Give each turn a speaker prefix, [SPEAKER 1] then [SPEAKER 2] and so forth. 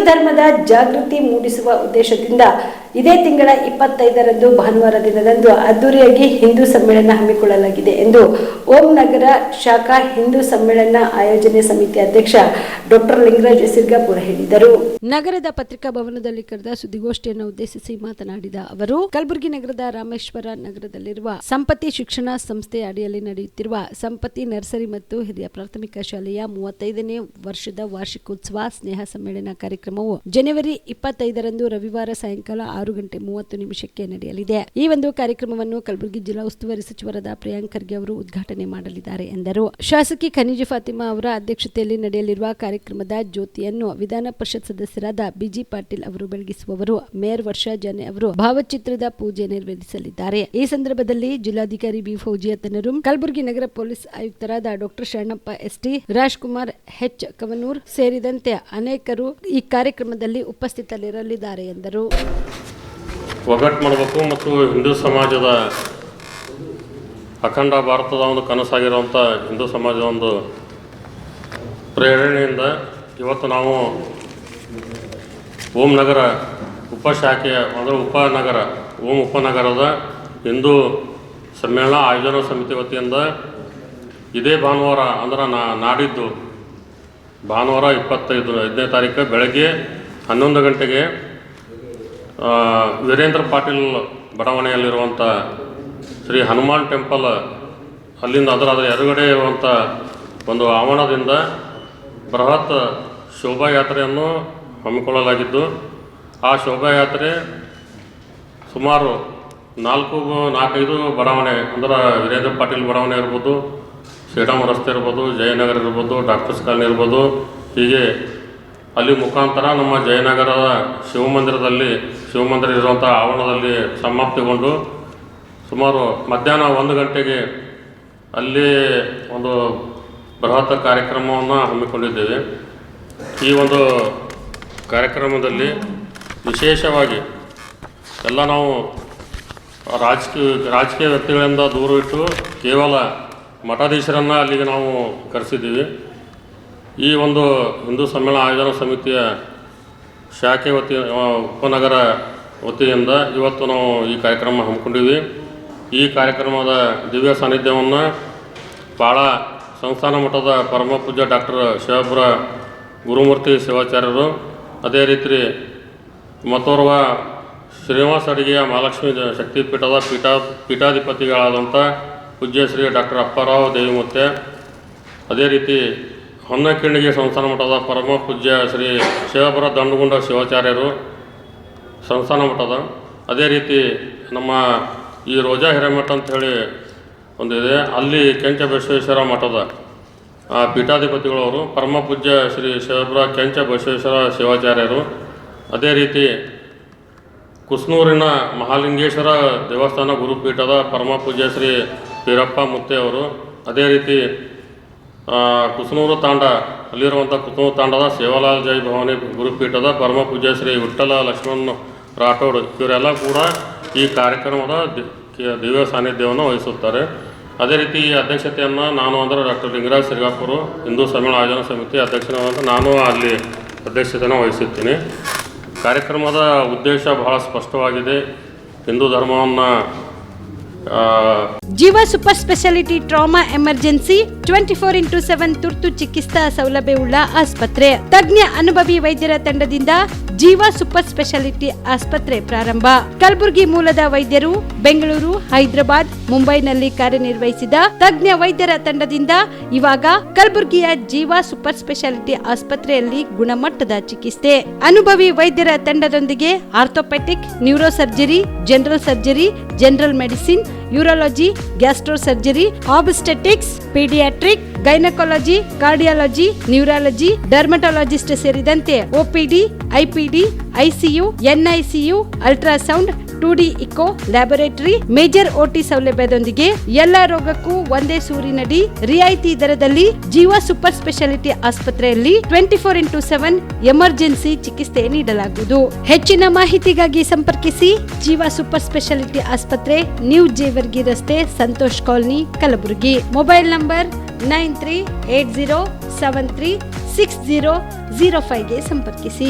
[SPEAKER 1] ಧರ್ಮದ ಜಾಗೃತಿ ಮೂಡಿಸುವ ಉದ್ದೇಶದಿಂದ ಇದೇ ತಿಂಗಳ 25ರಂದು ಭಾನುವಾರ ದಿನದಂದು ಅದ್ದೂರಿಯಾಗಿ ಹಿಂದೂ ಸಮ್ಮೇಳನ ಹಮ್ಮಿಕೊಳ್ಳಲಾಗಿದೆ ಎಂದು ಓಂ ನಗರ ಶಾಖಾ ಹಿಂದೂ ಸಮ್ಮೇಳನ ಆಯೋಜನೆ ಸಮಿತಿ ಅಧ್ಯಕ್ಷ ಡಾಕ್ಟರ್ ಲಿಂಗರಾಜ್ ಸಿರ್ಗಾಪುರ ಹೇಳಿದರು. ನಗರದ ಪತ್ರಿಕಾ ಭವನದಲ್ಲಿ ಕರೆದ ಸುದ್ದಿಗೋಷ್ಠಿಯನ್ನು ಉದ್ದೇಶಿಸಿ ಮಾತನಾಡಿದ ಅವರು, ಕಲಬುರಗಿ ನಗರದ ರಾಮೇಶ್ವರ ನಗರದಲ್ಲಿರುವ ಸಂಪತ್ತಿ ಶಿಕ್ಷಣ ಸಂಸ್ಥೆ ಅಡಿಯಲ್ಲಿ ನಡೆಯುತ್ತಿರುವ ಸಂಪತ್ತಿ ನರ್ಸರಿ ಮತ್ತು ಹಿರಿಯ ಪ್ರಾಥಮಿಕ ಶಾಲೆಯ 35ನೇ ವರ್ಷದ ವಾರ್ಷಿಕೋತ್ಸವ ಸ್ನೇಹ ಸಮ್ಮೇಳನ ಕಾರ್ಯಕ್ರಮವು ಜನವರಿ 25ರಂದು ರವಿವಾರ ಸಾಯಂಕಾಲ 6:30 ನಡೆಯಲಿದೆ. ಈ ಒಂದು ಕಾರ್ಯಕ್ರಮವನ್ನು ಕಲಬುರಗಿ ಜಿಲ್ಲಾ ಉಸ್ತುವಾರಿ ಸಚಿವರಾದ ಪ್ರಿಯಾಂಕ್ ಖರ್ಗೆ ಅವರು ಉದ್ಘಾಟನೆ ಮಾಡಲಿದ್ದಾರೆ ಎಂದರು. ಶಾಸಕಿ ಖನಿಜ ಫಾತಿಮಾ ಅವರ ಅಧ್ಯಕ್ಷತೆಯಲ್ಲಿ ನಡೆಯಲಿರುವ ಕಾರ್ಯಕ್ರಮದ ಜ್ಯೋತಿಯನ್ನು ವಿಧಾನ ಪರಿಷತ್ ಸದಸ್ಯರಾದ ಬಿಜಿ ಪಾಟೀಲ್ ಅವರು ಬೆಳಗಿಸುವವರು. ಮೇಯರ್ ವರ್ಷಾ ಜಾನೆ ಅವರು ಭಾವಚಿತ್ರದ ಪೂಜೆ ನೆರವೇರಿಸಲಿದ್ದಾರೆ. ಈ ಸಂದರ್ಭದಲ್ಲಿ ಜಿಲ್ಲಾಧಿಕಾರಿ ಬಿ ಫೌಜಿಯಾ ತನರು, ಕಲಬುರಗಿ ನಗರ ಪೊಲೀಸ್ ಆಯುಕ್ತರಾದ ಡಾಕ್ಟರ್ ಶರಣಪ್ಪ ಎಸ್ಟಿ, ರಾಜ್ಕುಮಾರ್ ಹೆಚ್ ಕವನೂರ್ ಸೇರಿದಂತೆ ಅನೇಕರು ಈ ಕಾರ್ಯಕ್ರಮದಲ್ಲಿ ಉಪಸ್ಥಿತರಿರಲಿದ್ದಾರೆ ಎಂದರು.
[SPEAKER 2] ಒಗ್ಗಟ್ಟು ಮಾಡಬೇಕು ಮತ್ತು ಹಿಂದೂ ಸಮಾಜದ ಅಖಂಡ ಭಾರತದ ಒಂದು ಕನಸಾಗಿರುವಂಥ ಹಿಂದೂ ಸಮಾಜದ ಒಂದು ಪ್ರೇರಣೆಯಿಂದ ಇವತ್ತು ನಾವು ಓಂ ನಗರ ಉಪಶಾಖೆಯ ಅಂದರೆ ಓಂ ಉಪನಗರದ ಹಿಂದೂ ಸಮ್ಮೇಳನ ಆಯೋಜನಾ ಸಮಿತಿ ವತಿಯಿಂದ ಇದೇ ಭಾನುವಾರ ಅಂದ್ರೆ ನಾಡಿದ್ದು ಭಾನುವಾರ 25ನೇ ತಾರೀಕು ಬೆಳಗ್ಗೆ 11 ಗಂಟೆಗೆ ವೀರೇಂದ್ರ ಪಾಟೀಲ್ ಬಡಾವಣೆಯಲ್ಲಿರುವಂಥ ಶ್ರೀ ಹನುಮಾನ್ ಟೆಂಪಲ್ ಅಲ್ಲಿಂದ ಅದರ ಎದುರುಗಡೆ ಇರುವಂಥ ಒಂದು ಆವರಣದಿಂದ ಬೃಹತ್ ಶೋಭಾಯಾತ್ರೆಯನ್ನು ಹಮ್ಮಿಕೊಳ್ಳಲಾಗಿದ್ದು, ಆ ಶೋಭಾಯಾತ್ರೆ ಸುಮಾರು 4-5 ಬಡಾವಣೆ ಅಂದರೆ ವೀರೇಂದ್ರ ಪಾಟೀಲ್ ಬಡಾವಣೆ ಇರ್ಬೋದು, ಶ್ರೀರಾಮ್ ರಸ್ತೆ ಇರ್ಬೋದು, ಜಯನಗರ ಇರ್ಬೋದು, ಡಾಕ್ಟರ್ಸ್ ಕಾಲನಿ ಇರ್ಬೋದು, ಹೀಗೆ ಅಲ್ಲಿ ಮುಖಾಂತರ ನಮ್ಮ ಜಯನಗರದ ಶಿವಮಂದಿರ ಇರುವಂಥ ಆವರಣದಲ್ಲಿ ಸಮಾಪ್ತಿಗೊಂಡು ಸುಮಾರು ಮಧ್ಯಾಹ್ನ 1 ಗಂಟೆಗೆ ಅಲ್ಲಿ ಒಂದು ಬೃಹತ್ ಕಾರ್ಯಕ್ರಮವನ್ನು ಹಮ್ಮಿಕೊಂಡಿದ್ದೇವೆ. ಈ ಒಂದು ಕಾರ್ಯಕ್ರಮದಲ್ಲಿ ವಿಶೇಷವಾಗಿ ಎಲ್ಲ ನಾವು ರಾಜಕೀಯ ವ್ಯಕ್ತಿಗಳಿಂದ ದೂರ ಇಟ್ಟು ಕೇವಲ ಮಠಾಧೀಶರನ್ನು ಅಲ್ಲಿಗೆ ನಾವು ಕರೆಸಿದ್ದೀವಿ. ಈ ಒಂದು ಹಿಂದೂ ಸಮ್ಮೇಳನ ಆಯೋಜನಾ ಸಮಿತಿಯ ಶಾಖೆ ಉಪನಗರ ವತಿಯಿಂದ ಇವತ್ತು ನಾವು ಈ ಕಾರ್ಯಕ್ರಮ ಹಮ್ಮಿಕೊಂಡಿದ್ವಿ. ಈ ಕಾರ್ಯಕ್ರಮದ ದಿವ್ಯ ಸಾನ್ನಿಧ್ಯವನ್ನು ಭಾಳ ಸಂಸ್ಥಾನ ಮಠದ ಪರಮ ಪೂಜ್ಯ ಡಾಕ್ಟರ್ ಶಿವಪುರ ಗುರುಮೂರ್ತಿ ಶಿವಾಚಾರ್ಯರು, ಅದೇ ರೀತಿ ಮತ್ತೋರ್ವ ಶ್ರೀನಿವಾಸ ಅಡಿಗೆಯ ಮಹಾಲಕ್ಷ್ಮೀ ಶಕ್ತಿಪೀಠದ ಪೀಠಾಧಿಪತಿಗಳಾದಂಥ ಪೂಜ್ಯ ಶ್ರೀ ಡಾಕ್ಟರ್ ಅಪ್ಪಾರಾವ್ ದೇವಿಮೂರ್ತಿ, ಅದೇ ರೀತಿ ಹೊನ್ನಕಿಣಿಗೆ ಸಂಸ್ಥಾನ ಮಠದ ಪರಮ ಪೂಜ್ಯ ಶ್ರೀ ಶಿವಪುರ ದಂಡಗುಂಡ ಶಿವಾಚಾರ್ಯರು ಸಂಸ್ಥಾನ ಮಠದ, ಅದೇ ರೀತಿ ನಮ್ಮ ಈ ರೋಜಾ ಹಿರೇಮಠ ಅಂಥೇಳಿ ಒಂದಿದೆ, ಅಲ್ಲಿ ಕೆಂಚ ಬಸವೇಶ್ವರ ಮಠದ ಪೀಠಾಧಿಪತಿಗಳವರು ಪರಮ ಪೂಜ್ಯ ಶ್ರೀ ಶಿವಪುರ ಕೆಂಚ ಬಸವೇಶ್ವರ ಶಿವಾಚಾರ್ಯರು, ಅದೇ ರೀತಿ ಕುಸ್ನೂರಿನ ಮಹಾಲಿಂಗೇಶ್ವರ ದೇವಸ್ಥಾನ ಗುರುಪೀಠದ ಪರಮ ಪೂಜ್ಯ ಶ್ರೀ ವೀರಪ್ಪ ಮುತ್ತೆ ಅವರು, ಅದೇ ರೀತಿ ಕುಸ್ನೂರು ತಾಂಡ ಅಲ್ಲಿರುವಂಥ ಕುಸ್ನೂರು ತಾಂಡದ ಸೇವಾಲಾಲ್ ಜೈ ಭವಾನಿ ಗುರುಪೀಠದ ಪರಮ ಪೂಜ್ಯ ಶ್ರೀ ವಿಠ್ಠಲ ಲಕ್ಷ್ಮಣ್ ರಾಠೋಡ್ ಇವರೆಲ್ಲ ಕೂಡ ಈ ಕಾರ್ಯಕ್ರಮದ ದಿವ್ಯ ಸಾನ್ನಿಧ್ಯವನ್ನು ವಹಿಸುತ್ತಾರೆ. ಅದೇ ರೀತಿ ಈ ಅಧ್ಯಕ್ಷತೆಯನ್ನು ನಾನು ಅಂದರೆ ಡಾಕ್ಟರ್ ಲಿಂಗರಾಜ್ ಸಿರ್ಗಾಪುರ ಹಿಂದೂ ಸಮ್ಮೇಳನ ಆಯೋಜನಾ ಸಮಿತಿ ಅಧ್ಯಕ್ಷನಾದಂಥ ನಾನು ಅಲ್ಲಿ ಅಧ್ಯಕ್ಷತೆಯನ್ನು ವಹಿಸುತ್ತೀನಿ. ಕಾರ್ಯಕ್ರಮದ ಉದ್ದೇಶ ಬಹಳ ಸ್ಪಷ್ಟವಾಗಿದೆ. ಹಿಂದೂ ಧರ್ಮವನ್ನು
[SPEAKER 1] ಜೀವ super speciality trauma emergency 24x7 ತುರ್ತು ಚಿಕಿತ್ಸಾ ಸೌಲಭ್ಯವುಳ್ಳ ಆಸ್ಪತ್ರೆ. ತಜ್ಞ ಅನುಭವಿ ವೈದ್ಯರ ತಂಡದಿಂದ ಜೀವ ಸೂಪರ್ ಸ್ಪೆಷಾಲಿಟಿ ಆಸ್ಪತ್ರೆ ಪ್ರಾರಂಭ. ಕಲಬುರಗಿ ಮೂಲದ ವೈದ್ಯರು ಬೆಂಗಳೂರು, ಹೈದರಾಬಾದ್, ಮುಂಬೈನಲ್ಲಿ ಕಾರ್ಯನಿರ್ವಹಿಸಿದ ತಜ್ಞ ವೈದ್ಯರ ತಂಡದಿಂದ ಇವಾಗ ಕಲಬುರಗಿಯ ಜೀವ ಸೂಪರ್ ಸ್ಪೆಷಾಲಿಟಿ ಆಸ್ಪತ್ರೆಯಲ್ಲಿ ಗುಣಮಟ್ಟದ ಚಿಕಿತ್ಸೆ. ಅನುಭವಿ ವೈದ್ಯರ ತಂಡದೊಂದಿಗೆ orthopaedic, neuro surgery, general surgery, general medicine, urology, gastro surgery, obstetrics, paediatric, gynaecology, cardiology, neurology, dermatologist ಸೇರಿದಂತೆ OPD, IPD, ICU, NICU, ultrasound, 2D echo, laboratory, major OT ಸೌಲಭ್ಯದೊಂದಿಗೆ ಎಲ್ಲ ರೋಗಕ್ಕೂ ಒಂದೇ ಸೂರಿನಡಿ ರಿಯಾಯಿತಿ ದರದಲ್ಲಿ ಜೀವ ಸೂಪರ್ ಸ್ಪೆಷಾಲಿಟಿ ಆಸ್ಪತ್ರೆಯಲ್ಲಿ 24x7 ಎಮರ್ಜೆನ್ಸಿ ಚಿಕಿತ್ಸೆ ನೀಡಲಾಗುವುದು. ಹೆಚ್ಚಿನ ಮಾಹಿತಿಗಾಗಿ ಸಂಪರ್ಕಿಸಿ ಜೀವ ಸೂಪರ್ ಸ್ಪೆಷಾಲಿಟಿ ಆಸ್ಪತ್ರೆ, ನ್ಯೂ ಜೇವರ್ಗಿ ರಸ್ತೆ, Santosh colony, Kalaburagi. Mobile number 9380736005 ಗೆ ಸಂಪರ್ಕಿಸಿ.